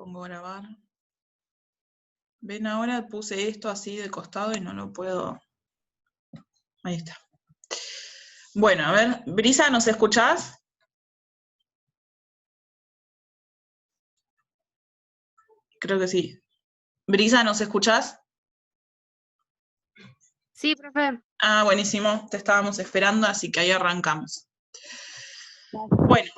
Pongo a grabar. Ven, ahora puse esto así de costado y no lo puedo. Ahí está. Bueno, a ver, Brisa, ¿nos escuchás? Creo que sí. Brisa, ¿nos escuchás? Sí, profe. Ah, buenísimo, te estábamos esperando, así que ahí arrancamos. Bueno,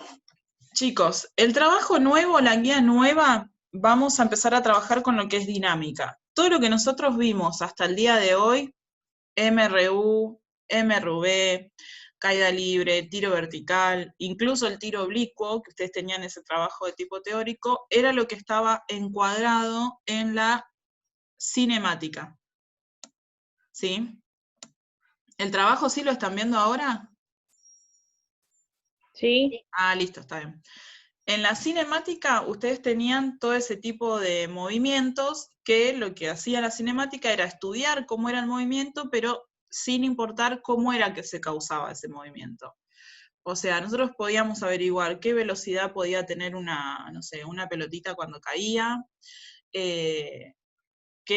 chicos, el trabajo nuevo, la guía nueva, vamos a empezar a trabajar con lo que es dinámica. Todo lo que nosotros vimos hasta el día de hoy, MRU, MRV, caída libre, tiro vertical, incluso el tiro oblicuo, que ustedes tenían ese trabajo de tipo teórico, era lo que estaba encuadrado en la cinemática. ¿Sí? ¿El trabajo sí lo están viendo ahora? Sí. Ah, listo, está bien. En la cinemática ustedes tenían todo ese tipo de movimientos que lo que hacía la cinemática era estudiar cómo era el movimiento, pero sin importar cómo era que se causaba ese movimiento. O sea, nosotros podíamos averiguar qué velocidad podía tener una, no sé, una pelotita cuando caía, qué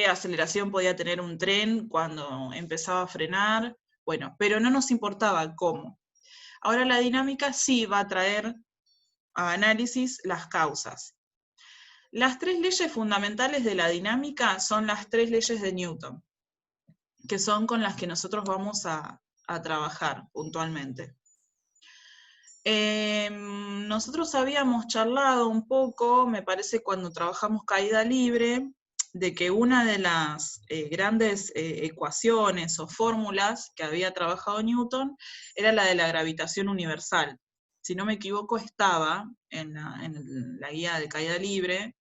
aceleración podía tener un tren cuando empezaba a frenar, bueno, pero no nos importaba cómo. Ahora la dinámica sí va a traer a análisis las causas. Las tres leyes fundamentales de la dinámica son las tres leyes de Newton, que son con las que nosotros vamos a trabajar puntualmente. Nosotros habíamos charlado un poco, me parece cuando trabajamos caída libre, de que una de las grandes ecuaciones o fórmulas que había trabajado Newton era la de la gravitación universal. Si no me equivoco, estaba en la guía de caída libre,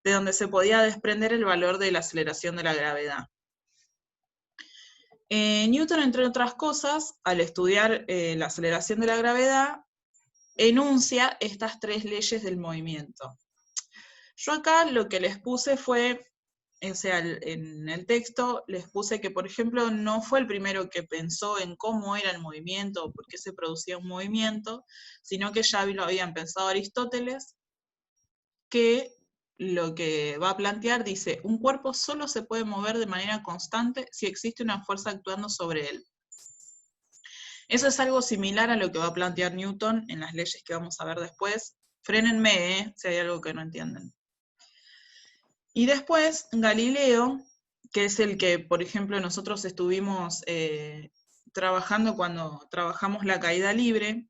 de donde se podía desprender el valor de la aceleración de la gravedad. Newton, entre otras cosas, al estudiar la aceleración de la gravedad, enuncia estas tres leyes del movimiento. Yo acá lo que les puse fue, o sea, en el texto les puse que, por ejemplo, no fue el primero que pensó en cómo era el movimiento o por qué se producía un movimiento, sino que ya lo habían pensado Aristóteles, que lo que va a plantear dice, un cuerpo solo se puede mover de manera constante si existe una fuerza actuando sobre él. Eso es algo similar a lo que va a plantear Newton en las leyes que vamos a ver después. Frénenme, si hay algo que no entienden. Y después, Galileo, que es el que, por ejemplo, nosotros estuvimos trabajando cuando trabajamos la caída libre,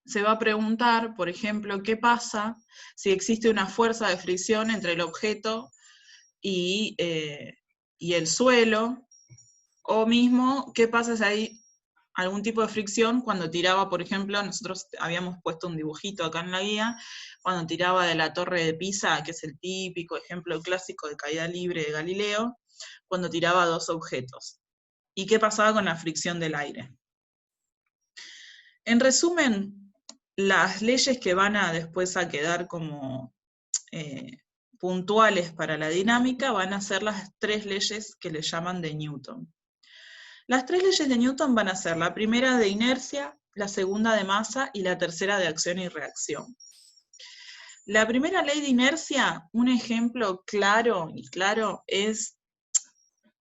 se va a preguntar, por ejemplo, qué pasa si existe una fuerza de fricción entre el objeto y el suelo, o mismo, qué pasa si hay algún tipo de fricción cuando tiraba, por ejemplo, nosotros habíamos puesto un dibujito acá en la guía, cuando tiraba de la torre de Pisa, que es el típico ejemplo clásico de caída libre de Galileo, cuando tiraba dos objetos. ¿Y qué pasaba con la fricción del aire? En resumen, las leyes que van a después a quedar como puntuales para la dinámica van a ser las tres leyes que le llaman de Newton. Las tres leyes de Newton van a ser la primera de inercia, la segunda de masa y la tercera de acción y reacción. La primera ley de inercia, un ejemplo claro es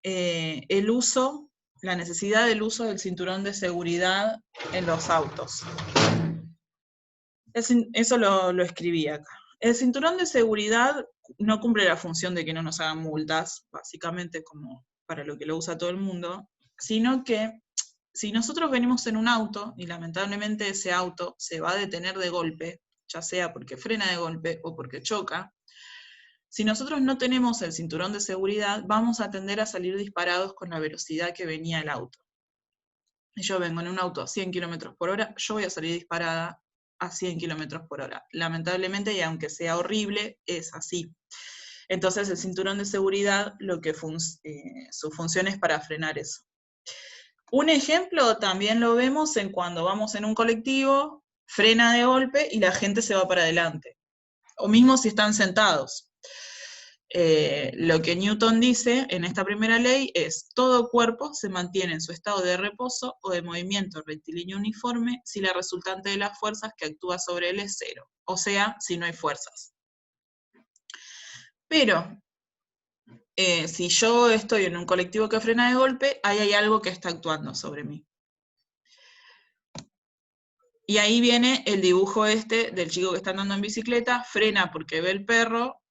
el uso, la necesidad del uso del cinturón de seguridad en los autos. Eso lo escribí acá. El cinturón de seguridad no cumple la función de que no nos hagan multas, básicamente como para lo que lo usa todo el mundo, sino que si nosotros venimos en un auto y lamentablemente ese auto se va a detener de golpe, ya sea porque frena de golpe o porque choca, si nosotros no tenemos el cinturón de seguridad, vamos a tender a salir disparados con la velocidad que venía el auto. Y yo vengo en un auto a 100 km por hora, yo voy a salir disparada a 100 km por hora. Lamentablemente, y aunque sea horrible, es así. Entonces el cinturón de seguridad, su función es para frenar eso. Un ejemplo también lo vemos en cuando vamos en un colectivo, frena de golpe y la gente se va para adelante. O mismo si están sentados. Lo que Newton dice en esta primera ley es, todo cuerpo se mantiene en su estado de reposo o de movimiento rectilíneo uniforme si la resultante de las fuerzas que actúa sobre él es cero. O sea, si no hay fuerzas. Pero si yo estoy en un colectivo que frena de golpe, ahí hay algo que está actuando sobre mí. Y ahí viene el dibujo este del chico que está andando en bicicleta, frena porque ve el perro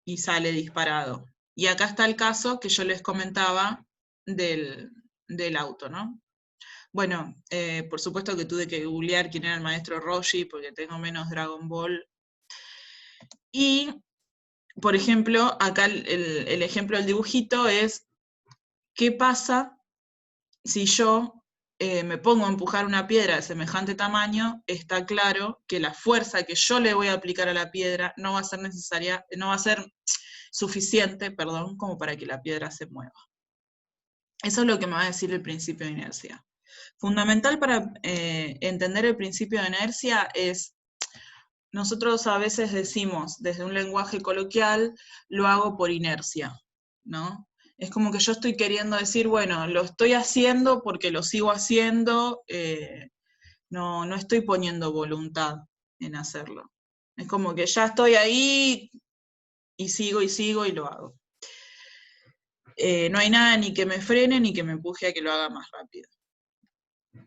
y sale disparado. Y acá está el caso que yo les comentaba del auto, ¿no? Bueno, por supuesto que tuve que googlear quién era el maestro Roshi, porque tengo menos Dragon Ball. Y, por ejemplo, acá el ejemplo del dibujito es, ¿qué pasa si yo me pongo a empujar una piedra de semejante tamaño? Está claro que la fuerza que yo le voy a aplicar a la piedra no va a ser necesaria, no va a ser suficiente, perdón, como para que la piedra se mueva. Eso es lo que me va a decir el principio de inercia. Fundamental para entender el principio de inercia es, nosotros a veces decimos desde un lenguaje coloquial, lo hago por inercia, ¿no? Es como que yo estoy queriendo decir, bueno, lo estoy haciendo porque lo sigo haciendo, no estoy poniendo voluntad en hacerlo. Es como que ya estoy ahí y sigo y lo hago. No hay nada ni que me frene ni que me empuje a que lo haga más rápido.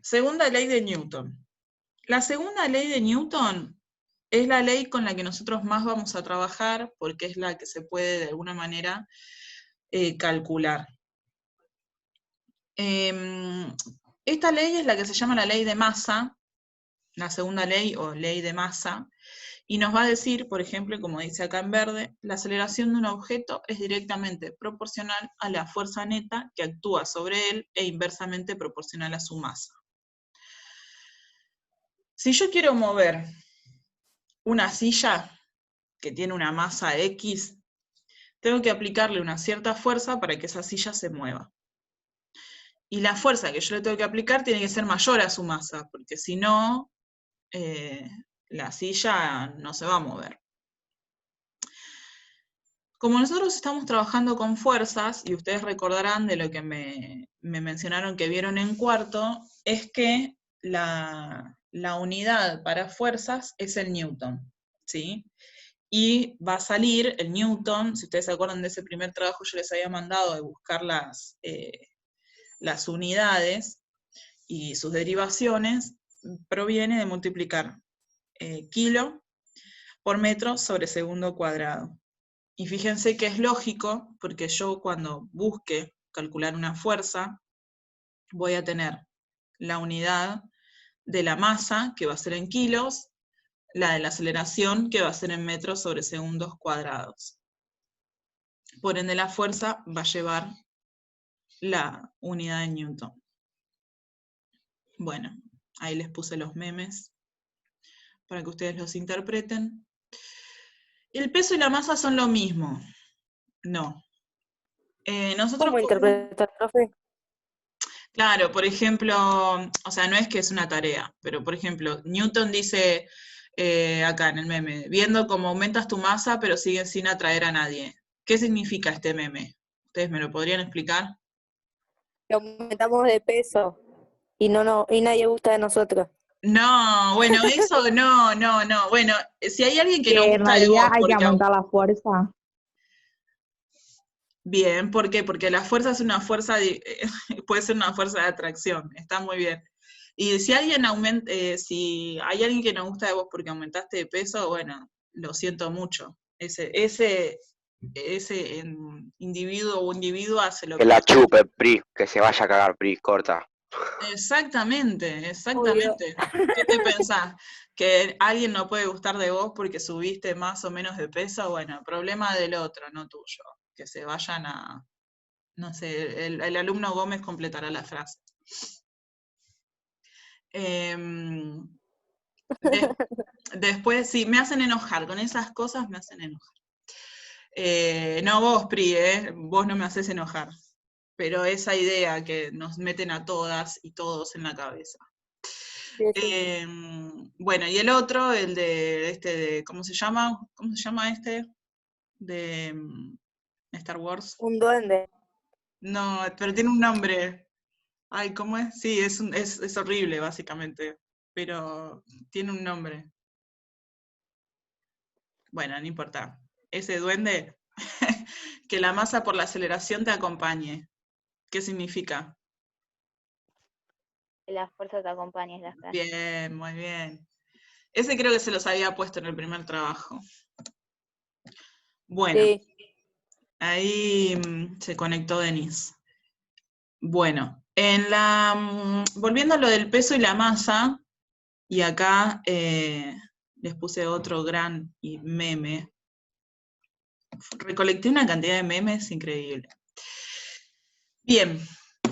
Segunda ley de Newton. La segunda ley de Newton es la ley con la que nosotros más vamos a trabajar porque es la que se puede de alguna manera calcular. Esta ley es la que se llama la ley de masa, la segunda ley o ley de masa, y nos va a decir, por ejemplo, como dice acá en verde, la aceleración de un objeto es directamente proporcional a la fuerza neta que actúa sobre él e inversamente proporcional a su masa. Si yo quiero mover una silla que tiene una masa X, tengo que aplicarle una cierta fuerza para que esa silla se mueva. Y la fuerza que yo le tengo que aplicar tiene que ser mayor a su masa, porque si no, la silla no se va a mover. Como nosotros estamos trabajando con fuerzas, y ustedes recordarán de lo que me mencionaron que vieron en cuarto, es que la unidad para fuerzas es el newton, ¿sí? Y va a salir el newton, si ustedes se acuerdan de ese primer trabajo yo les había mandado de buscar las unidades y sus derivaciones, proviene de multiplicar kilo por metro sobre segundo cuadrado. Y fíjense que es lógico, porque yo cuando busque calcular una fuerza, voy a tener la unidad de la masa, que va a ser en kilos, la de la aceleración, que va a ser en metros sobre segundos cuadrados. Por ende, la fuerza va a llevar la unidad de Newton. Bueno, ahí les puse los memes para que ustedes los interpreten. ¿El peso y la masa son lo mismo? No. Nosotros ¿Cómo interpretar, profe? claro, por ejemplo, o sea, no es que es una tarea, pero por ejemplo, Newton dice acá en el meme, viendo cómo aumentas tu masa, pero sigues sin atraer a nadie. ¿Qué significa este meme? ¿Ustedes me lo podrían explicar? Que aumentamos de peso y y nadie gusta de nosotros. No, bueno, eso no. Bueno, si hay alguien que no Que en gusta de realidad vos, hay que porque aumentar la fuerza. bien, ¿por qué? Porque la fuerza es una fuerza, puede ser una fuerza de atracción, está muy bien. Y si alguien si hay alguien que no gusta de vos porque aumentaste de peso, bueno, lo siento mucho. Ese individuo o individua hace lo Que que la quiere. chupe, Pri, que se vaya a cagar, Pri, corta. Exactamente. Obvio. ¿Qué te pensás? ¿Que alguien no puede gustar de vos porque subiste más o menos de peso? Bueno, problema del otro, no tuyo. Que se vayan a, no sé, el alumno Gómez completará la frase. Después, sí, me hacen enojar, con esas cosas me hacen enojar. No vos, Pri, vos no me haces enojar, pero esa idea que nos meten a todas y todos en la cabeza. Sí, sí. Bueno, y el otro, el de ¿cómo se llama? ¿Cómo se llama este? De Star Wars. Un duende. No, pero tiene un nombre. Ay, ¿cómo es? Sí, es horrible, básicamente, pero tiene un nombre. Bueno, no importa. Ese duende, Que la masa por la aceleración te acompañe. ¿Qué significa? Que la fuerza te acompañe es la frase. Bien, muy bien. Ese creo que se los había puesto en el primer trabajo. Bueno, Sí. ahí se conectó Denise. Bueno, volviendo a lo del peso y la masa, y acá les puse otro gran meme. Recolecté una cantidad de memes increíble. Bien,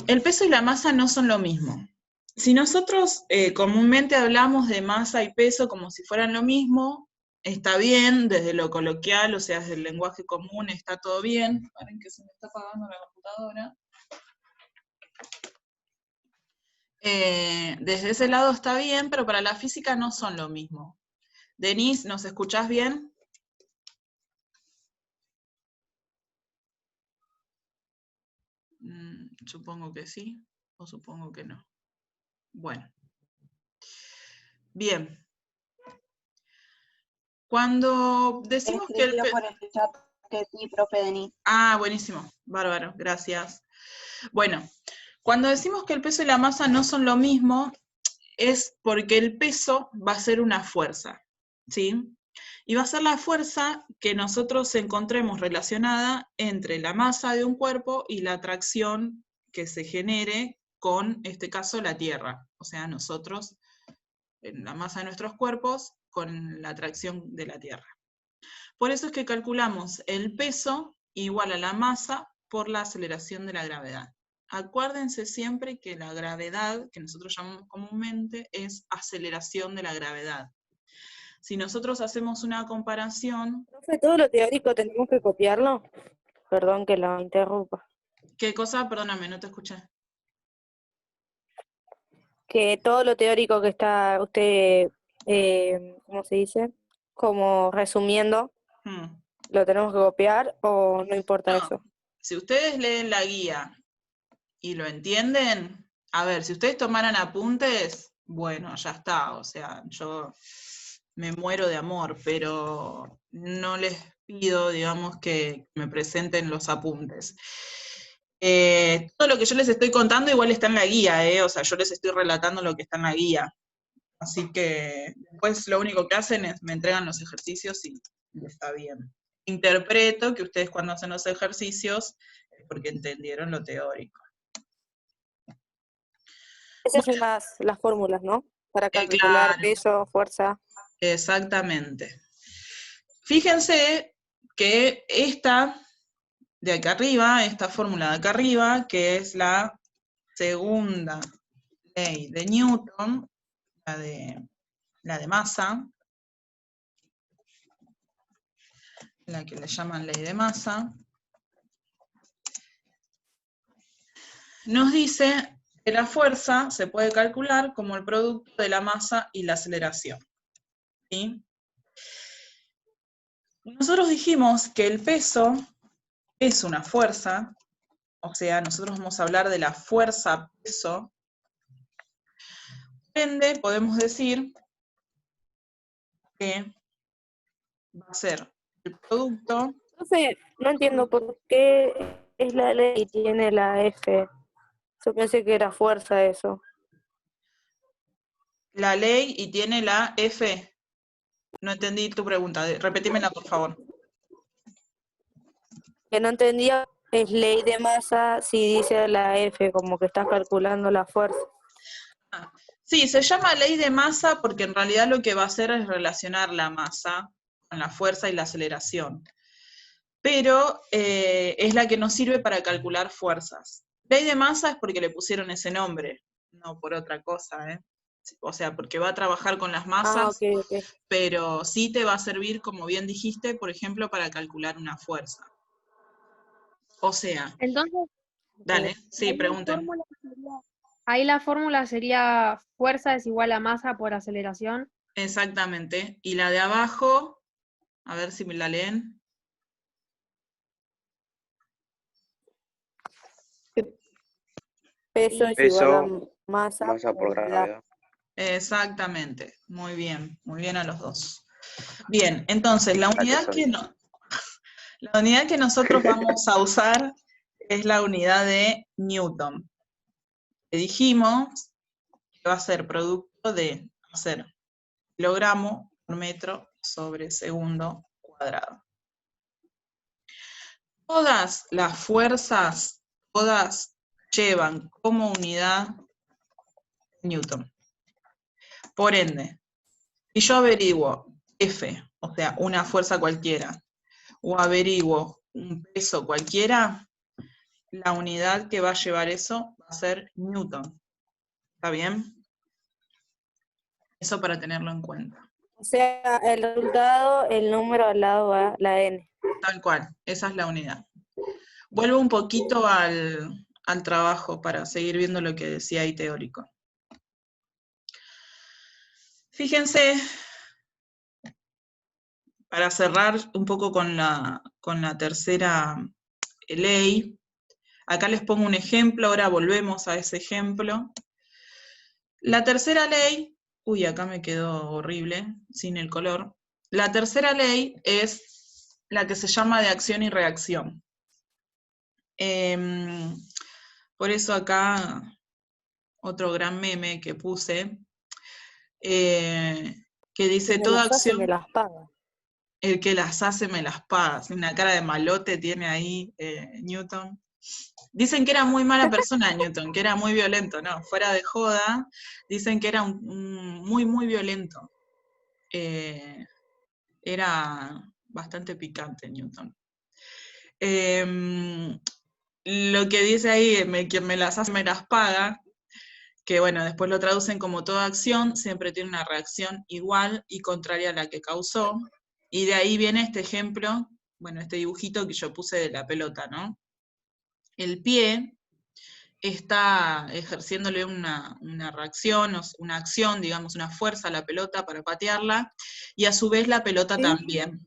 el peso y la masa no son lo mismo. Si nosotros comúnmente hablamos de masa y peso como si fueran lo mismo, está bien, desde lo coloquial, o sea, desde el lenguaje común, está todo bien. Paren que se me está apagando la computadora. Desde ese lado está bien, pero para la física no son lo mismo. Denise, ¿nos escuchás bien? Supongo que sí, o supongo que no. Bueno. Bien. Cuando decimos que Escribió por el chat que sí, profe Denis. Ah, buenísimo, bárbaro, gracias. Bueno, cuando decimos que el peso y la masa no son lo mismo, es porque el peso va a ser una fuerza, ¿sí? Y va a ser la fuerza que nosotros encontremos relacionada entre la masa de un cuerpo y la atracción que se genere con, en este caso, la Tierra. O sea, nosotros, en la masa de nuestros cuerpos, con la atracción de la Tierra. Por eso es que calculamos el peso igual a la masa por la aceleración de la gravedad. Acuérdense siempre que la gravedad, que nosotros llamamos comúnmente, es aceleración de la gravedad. Si nosotros hacemos una comparación... Profe, ¿todo lo teórico tenemos que copiarlo? Perdón que lo interrumpa. ¿Qué cosa? Perdóname, no te escuché. Que todo lo teórico que está usted, ¿cómo se dice? Como resumiendo, ¿lo tenemos que copiar o no importa No. eso? Si ustedes leen la guía y lo entienden, a ver, si ustedes tomaran apuntes, bueno, ya está, o sea, yo me muero de amor, pero no les pido, digamos, que me presenten los apuntes. Todo lo que yo les estoy contando igual está en la guía, o sea, yo les estoy relatando lo que está en la guía. Así que después lo único que hacen es me entregan los ejercicios y está bien. Interpreto que ustedes cuando hacen los ejercicios es porque entendieron lo teórico. Esas son las fórmulas, ¿no? Para calcular Claro, peso, fuerza. exactamente. Fíjense que esta de acá arriba, esta fórmula de acá arriba, que es la segunda ley de Newton, la de masa, la que le llaman ley de masa, nos dice que la fuerza se puede calcular como el producto de la masa y la aceleración. ¿Sí? Nosotros dijimos que el peso es una fuerza, o sea, nosotros vamos a hablar de la fuerza peso. Por ende, podemos decir que va a ser el producto. Entonces, no entiendo por qué es la ley y tiene la F. Yo pensé que era fuerza eso. La ley y tiene la F. No entendí tu pregunta, repetímela por favor. Que no entendía es ley de masa si dice la F, como que estás calculando la fuerza. Sí, se llama ley de masa porque en realidad lo que va a hacer es relacionar la masa con la fuerza y la aceleración. Pero es la que nos sirve para calcular fuerzas. Ley de masa es porque le pusieron ese nombre, no por otra cosa, ¿eh? O sea, porque va a trabajar con las masas, Ok. pero sí te va a servir, como bien dijiste, por ejemplo, para calcular una fuerza. O sea, Entonces, dale, sí, pregunten. ahí la fórmula sería fuerza es igual a masa por aceleración. Exactamente. Y la de abajo, a ver si me la leen. Peso es Peso, igual a masa por gravedad. Exactamente. Muy bien a los dos. Bien, entonces la unidad La unidad que nosotros vamos a usar es la unidad de Newton. Le dijimos que va a ser producto de hacer kilogramo por metro sobre segundo cuadrado. Todas las fuerzas, todas llevan como unidad Newton. Por ende, si yo averiguo F, o sea, una fuerza cualquiera, o averiguo un peso cualquiera, la unidad que va a llevar eso va a ser Newton. ¿Está bien? Eso para tenerlo en cuenta. O sea, el resultado, el número al lado va la N. Tal cual, esa es la unidad. Vuelvo un poquito al trabajo para seguir viendo lo que decía ahí teórico. Fíjense, para cerrar un poco con la tercera ley, acá les pongo un ejemplo, ahora volvemos a ese ejemplo. La tercera ley, uy, acá me quedó horrible, sin el color. La tercera ley es la que se llama de acción y reacción. Por eso acá, otro gran meme que puse, que dice, toda acción... Me las paga. El que las hace me las paga. Una cara de malote tiene ahí Newton. Dicen que era muy mala persona Newton, que era muy violento, no, fuera de joda, dicen que era muy, muy violento. Era bastante picante Newton. Lo que dice ahí, quien me las hace me las paga, que bueno, después lo traducen como toda acción, siempre tiene una reacción igual y contraria a la que causó, y de ahí viene este ejemplo, bueno, este dibujito que yo puse de la pelota, ¿no? El pie está ejerciéndole una reacción, una acción, digamos, una fuerza a la pelota para patearla, y a su vez la pelota también.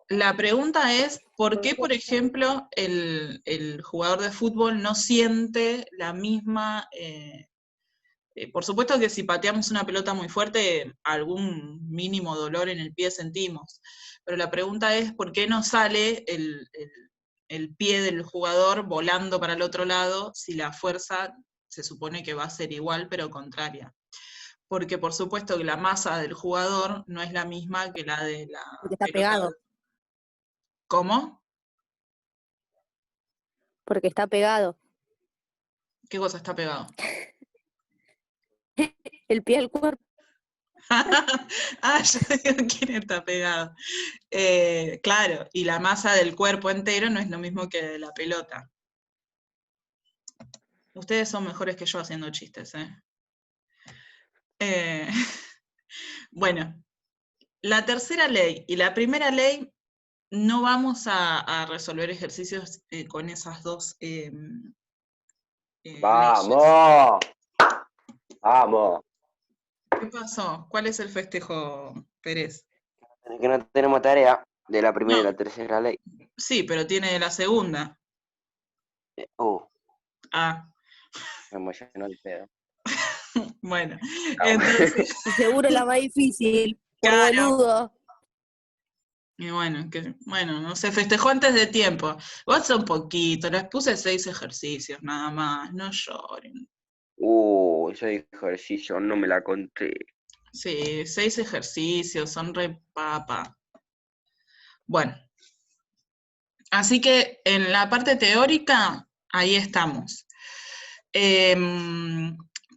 La pregunta es, ¿por qué, por ejemplo, el jugador de fútbol no siente la misma... por supuesto que si pateamos una pelota muy fuerte, algún mínimo dolor en el pie sentimos, pero la pregunta es, ¿por qué no sale el pie del jugador volando para el otro lado si la fuerza se supone que va a ser igual, pero contraria? Porque por supuesto que la masa del jugador no es la misma que la de la Porque está pelota. pegado. ¿Cómo? Porque está pegado. ¿Qué cosa está pegado? El pie al cuerpo. Yo digo, ¿quién está pegado? Claro, y la masa del cuerpo entero no es lo mismo que de la pelota. Ustedes son mejores que yo haciendo chistes, Bueno, la tercera ley y la primera ley no vamos a resolver ejercicios con esas dos ¡Vamos! leyes. ¡Vamos! ¿Qué pasó? ¿Cuál es el festejo, Pérez? Que no tenemos tarea de la primera y No. la tercera ley. Sí, pero tiene la segunda. Ah. Me emocionó el pedo. Bueno, entonces... Y seguro la más difícil, por Claro. boludo. Y bueno, no se festejó antes de tiempo. Vos un poquito, les puse 6 ejercicios nada más, no lloren. Ese ejercicio no me la conté. Sí, 6 ejercicios, son re papa. Bueno, así que en la parte teórica, ahí estamos.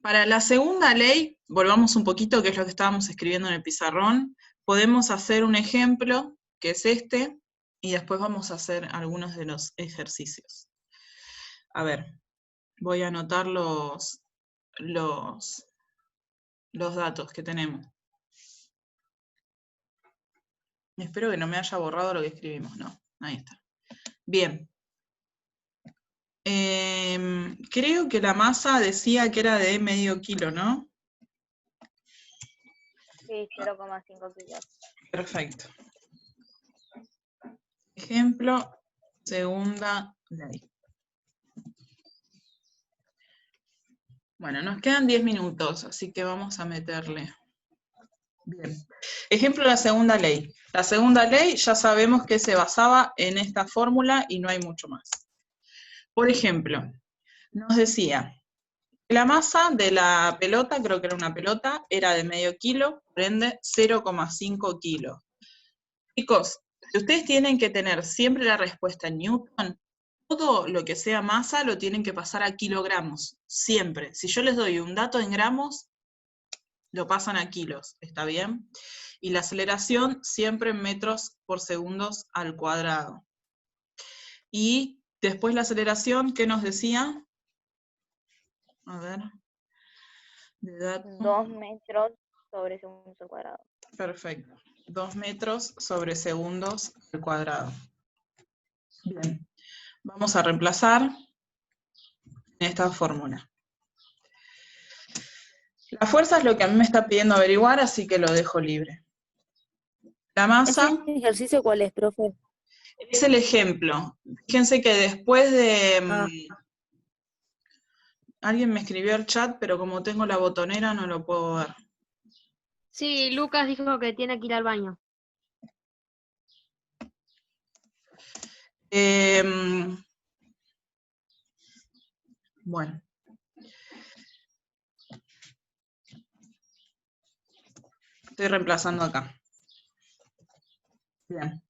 Para la segunda ley, volvamos un poquito, que es lo que estábamos escribiendo en el pizarrón, podemos hacer un ejemplo, que es este, y después vamos a hacer algunos de los ejercicios. A ver, voy a anotar los datos que tenemos. Espero que no me haya borrado lo que escribimos, no, ahí está. Bien. Creo que la masa decía que era de medio kilo, ¿no? Sí, 0,5 kilos. Perfecto. Ejemplo, segunda ley. Bueno, nos quedan 10 minutos, así que vamos a meterle. Bien. Ejemplo de la segunda ley. La segunda ley ya sabemos que se basaba en esta fórmula y no hay mucho más. Por ejemplo, nos decía que la masa de la pelota, creo que era una pelota, era de medio kilo, por ende 0,5 kilos. Chicos, ustedes tienen que tener siempre la respuesta en Newton. Todo lo que sea masa lo tienen que pasar a kilogramos, siempre. Si yo les doy un dato en gramos, lo pasan a kilos, ¿está bien? Y la aceleración siempre en metros por segundos al cuadrado. Y después la aceleración, ¿qué nos decía? A ver. De dato. 2 metros sobre segundos al cuadrado. Perfecto. 2 metros sobre segundos al cuadrado. Bien. Vamos a reemplazar en esta fórmula. La fuerza es lo que a mí me está pidiendo averiguar, así que lo dejo libre. La masa... ¿Ese ejercicio cuál es, profe? Es el ejemplo. Fíjense que después de... Alguien me escribió al chat, pero como tengo la botonera no lo puedo ver. Sí, Lucas dijo que tiene que ir al baño. Bueno. Estoy reemplazando acá. Bien.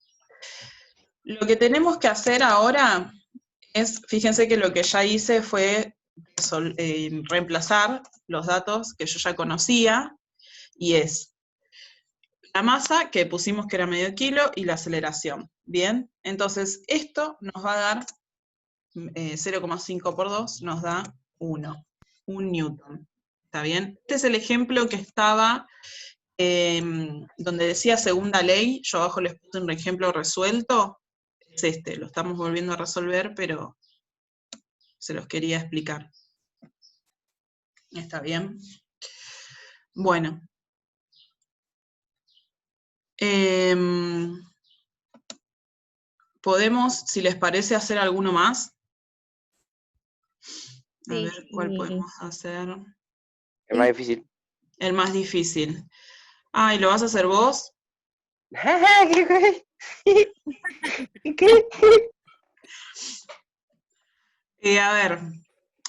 Lo que tenemos que hacer ahora es, fíjense que lo que ya hice fue reemplazar los datos que yo ya conocía, y es la masa, que pusimos que era medio kilo, y la aceleración. Bien, entonces esto nos va a dar 0,5 por 2, nos da 1 newton. ¿Está bien? Este es el ejemplo que estaba... donde decía segunda ley, yo abajo les puse un ejemplo resuelto, es este, lo estamos volviendo a resolver, pero se los quería explicar. ¿Está bien? Bueno. ¿Podemos, si les parece, hacer alguno más? A ver, ¿cuál podemos hacer? El más difícil. El más difícil. Ah, ¿y lo vas a hacer vos?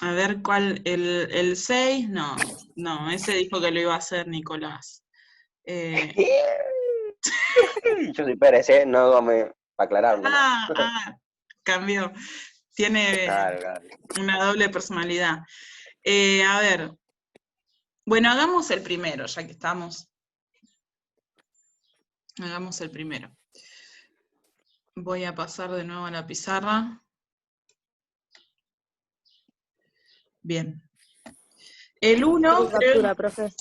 A ver cuál, el 6, no, ese dijo que lo iba a hacer Nicolás. Yo soy Pérez, no vamos a aclarar. Cambió. Tiene claro. Una doble personalidad. A ver, bueno, hagamos el primero, ya que estamos. Hagamos el primero. Voy a pasar de nuevo a la pizarra. Bien. El 1... captura, profe.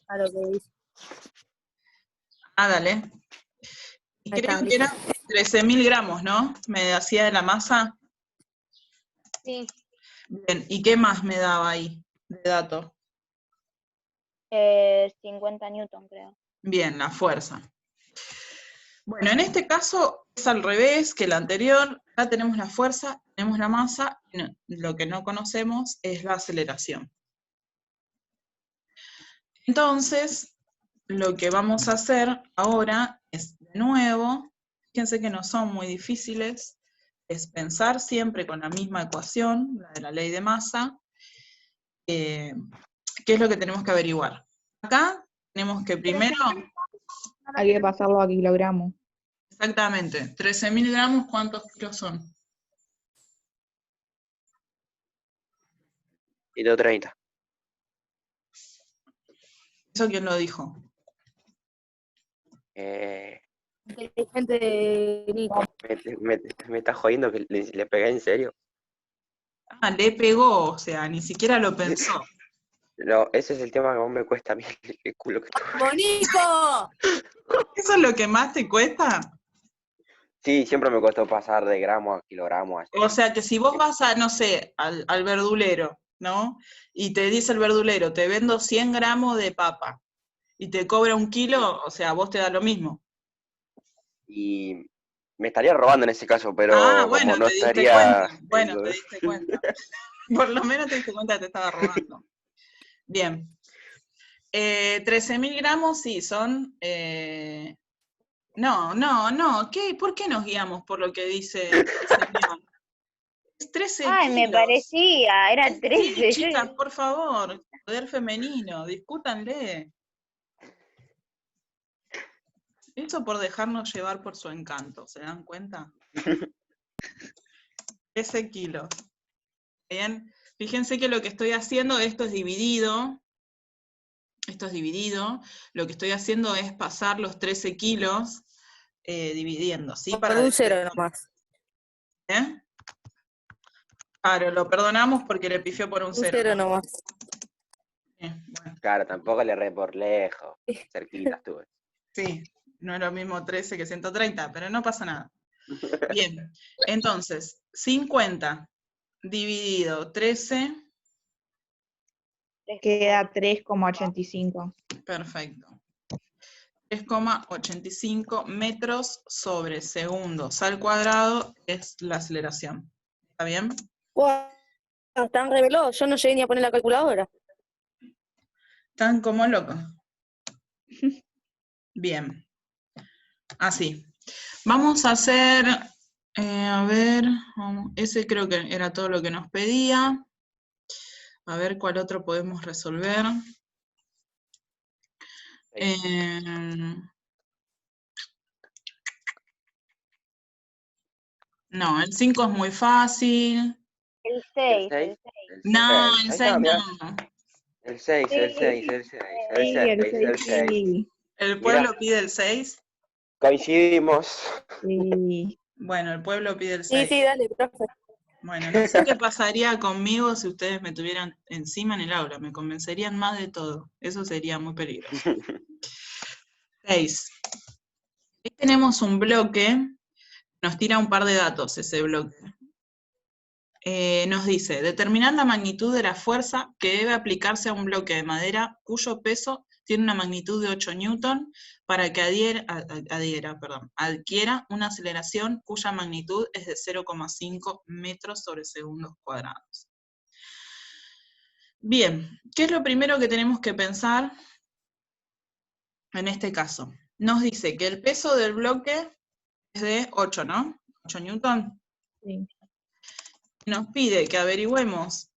A lo que dice. Dale. Y creo que eran 13.000 gramos, ¿no? Me hacía de la masa. Sí. Bien, ¿y qué más me daba ahí de dato? 50 newton, creo. Bien, la fuerza. Bueno, en este caso es al revés que el anterior. Acá tenemos la fuerza, tenemos la masa, lo que no conocemos es la aceleración. Entonces, lo que vamos a hacer ahora es, de nuevo, fíjense que no son muy difíciles, es pensar siempre con la misma ecuación, la de la ley de masa, ¿qué es lo que tenemos que averiguar? Acá tenemos que primero... Hay que pasarlo a kilogramos. Exactamente. 13.000 gramos, ¿cuántos kilos son? 130. ¿Eso quién lo dijo? Inteligente Nico. ¿Me estás jodiendo que le pegué en serio? Le pegó, o sea, ni siquiera lo pensó. No, ese es el tema que más me cuesta a mí, el culo que ¡Monico! ¿Eso es lo que más te cuesta? Sí, siempre me costó pasar de gramos a kilogramos. Así. O sea, que si vos vas a, no sé, al verdulero, ¿no? Y te dice el verdulero, te vendo 100 gramos de papa, y te cobra 1 kilo, o sea, vos te da lo mismo. Y me estaría robando en ese caso, pero bueno, como no te diste estaría... cuenta. Bueno, te diste cuenta. Por lo menos te diste cuenta que te estaba robando. Bien. 13.000 gramos, sí, son... No, ¿qué? ¿Por qué nos guiamos por lo que dice el señor? Es 13 Ay, me kilos. parecía, era Sí, 13. chicas, por favor, poder femenino, discútanle. Eso por dejarnos llevar por su encanto, ¿se dan cuenta? 13 kilos. Bien, fíjense que lo que estoy haciendo, esto es dividido, lo que estoy haciendo es pasar los 13 kilos dividiendo, ¿sí? Por Para un cero nomás. ¿Eh? Claro, lo perdonamos porque le pifió por un Un cero. cero ¿no? nomás. Bueno. Claro, tampoco le erré por lejos. Cerquita estuve. Sí, no es lo mismo 13 que 130, pero no pasa nada. Bien, entonces, 50 dividido 13. Queda 3,85. Perfecto. 3,85 metros sobre segundos al cuadrado es la aceleración. ¿Está bien? Wow, están re veloz, yo no llegué ni a poner la calculadora. Están como locos. Bien. Así. Vamos a hacer, a ver, ese creo que era todo lo que nos pedía. A ver cuál otro podemos resolver. No, el 5 es muy fácil. El 6. No, el 6 no. El 6, el 6, el 6, el 6, el 6. ¿El pueblo pide el 6? Coincidimos. Sí. Bueno, el pueblo pide el 6. Sí, dale, profe. Bueno, no sé qué pasaría conmigo si ustedes me tuvieran encima en el aula. Me convencerían más de todo. Eso sería muy peligroso. 6. Ahí tenemos un bloque. Nos tira un par de datos ese bloque. Nos dice, determinar la magnitud de la fuerza que debe aplicarse a un bloque de madera cuyo peso tiene una magnitud de 8 newton para que adquiera una aceleración cuya magnitud es de 0,5 metros sobre segundos cuadrados. Bien, ¿qué es lo primero que tenemos que pensar en este caso? Nos dice que el peso del bloque es de 8, ¿no? 8 newton. Sí. Nos pide que averigüemos,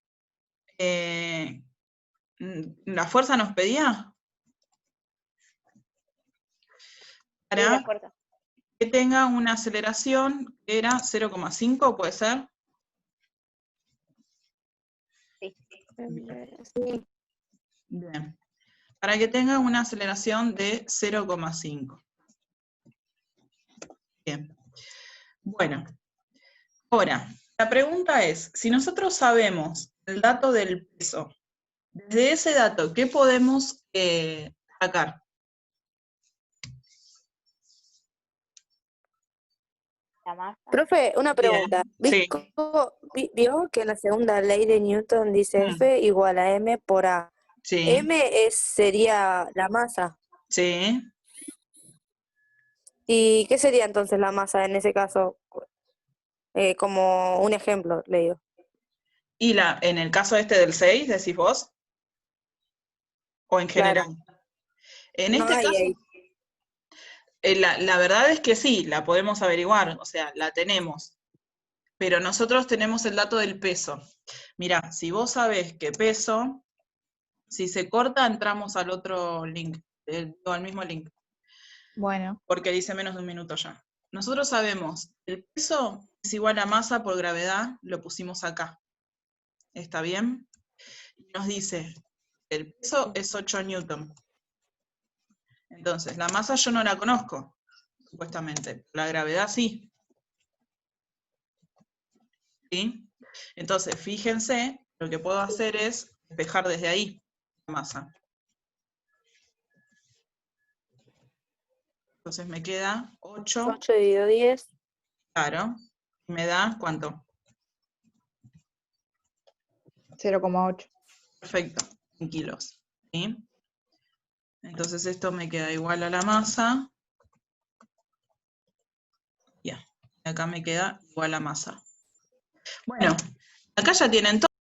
¿la fuerza nos pedía? Para que tenga una aceleración que era 0,5, ¿puede ser? Sí. Bien. Para que tenga una aceleración de 0,5. Bien. Bueno, ahora, la pregunta es, si nosotros sabemos el dato del peso, desde ese dato, ¿qué podemos sacar? La masa. Profe, una pregunta. Sí. ¿Vio que en la segunda ley de Newton dice F igual a M por A? Sí. M sería la masa. Sí. ¿Y qué sería entonces la masa en ese caso? Como un ejemplo, le digo. ¿Y en el caso este del 6, decís vos? ¿O en general? Claro. En este caso, la verdad es que sí, la podemos averiguar, o sea, la tenemos. Pero nosotros tenemos el dato del peso. Mirá, si vos sabés que peso, si se corta, entramos al otro link, al mismo link. Bueno. Porque dice menos de un minuto ya. Nosotros sabemos, el peso es igual a masa por gravedad, lo pusimos acá. ¿Está bien? Y nos dice, el peso es 8 newton. Entonces, la masa yo no la conozco, supuestamente. La gravedad sí. ¿Sí? Entonces, fíjense, lo que puedo hacer es despejar desde ahí la masa. Entonces me queda 8. 8 dividido 10. Claro. Y me da, ¿cuánto? 0,8. Perfecto, en kilos. ¿Sí? Entonces esto me queda igual a la masa. Ya. Acá me queda igual a masa. Bueno, acá ya tienen todo.